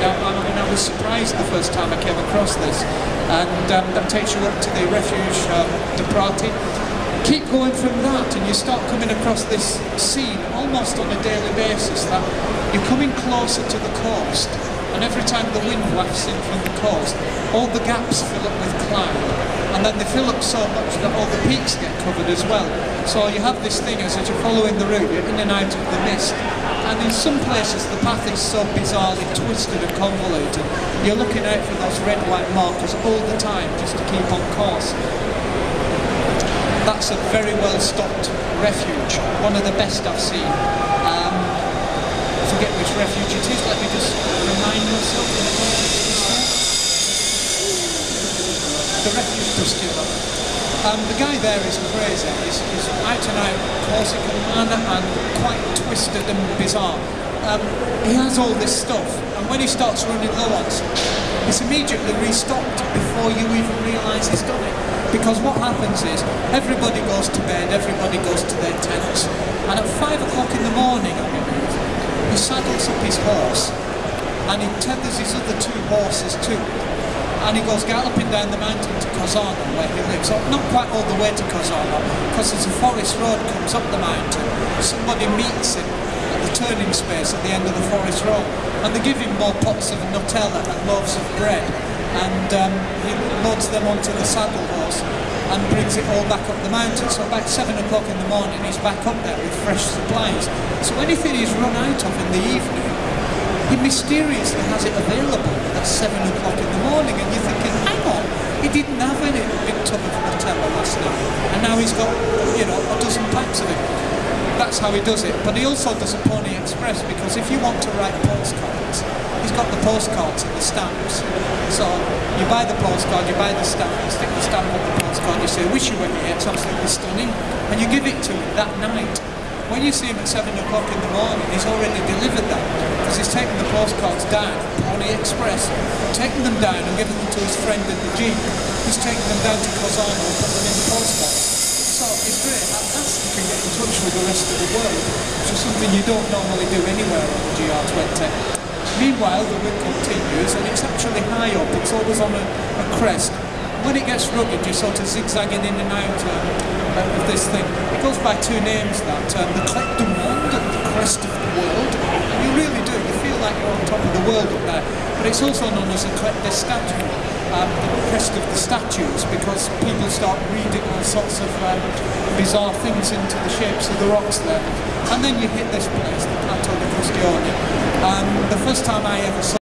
I was surprised the first time I came across this, and that takes you up to the refuge, the Prati. Keep going from that and you start coming across this scene almost on a daily basis, that you're coming closer to the coast, and every time the wind wafts in from the coast, all the gaps fill up with cloud, and then they fill up so much that all the peaks get covered as well. So you have this thing as you're following the route, you're in and out of the mist, and in some places the path is so bizarrely twisted and convoluted, you're looking out for those red white markers all the time just to keep on course. That's a very well stocked refuge, one of the best I've seen. I forget which refuge it is, let me just remind myself. The refuge Dustula. The guy there is crazy, he's out and out Corsican man and quite twisted and bizarre. He has all this stuff, and when he starts running low on something, it's immediately restocked before you even realise he's done it. Because what happens is, everybody goes to bed, everybody goes to their tents, and at 5 o'clock in the morning, I believe, he saddles up his horse, and he tethers his other 2 horses too, and he goes galloping down the mountain to Cicerone, where he lives. So not quite all the way to Cicerone, because there's a forest road comes up the mountain, somebody meets him at the turning space at the end of the forest road, and they give him more pots of Nutella and loaves of bread, and he loads them onto the saddle horse and brings it all back up the mountain. So about 7 o'clock in the morning he's back up there with fresh supplies. So anything he's run out of in the evening, he mysteriously has it available at 7 o'clock in the morning, and you're thinking, hang on, he didn't have any big tub of Nutella last night, and now he's got, you know, a dozen packs of it. That's how he does it. But he also does a Pony Express, because if you want to write postcards, he's got the postcards and the stamps. So you buy the postcard, you buy the stamp, you stick the stamp on the postcard, you say, wish you were here, it's absolutely stunning, and you give it to him that night. When you see him at 7 o'clock in the morning, he's already delivered that, because he's taken the postcards down, Pony Express, taken them down and given them to his friend in the Jeep. He's taken them down to Cicerone and put them in the postcards. So it's great, that's you can get in touch with the rest of the world, which is something you don't normally do anywhere on the GR20. Meanwhile, the wind continues, and it's actually high up, it's always on a crest. When it gets rugged, you're sort of zigzagging in and out of this thing. It goes by 2 names, that, the Crête du Monde, the crest of the world, and you really do, you feel like you're on top of the world up there. But it's also known as the Crête des Statues, the crest of the statues, because people start reading all sorts of bizarre things into the shapes of the rocks there. And then you hit this place, the Plateau di Cicerone. The first time I ever saw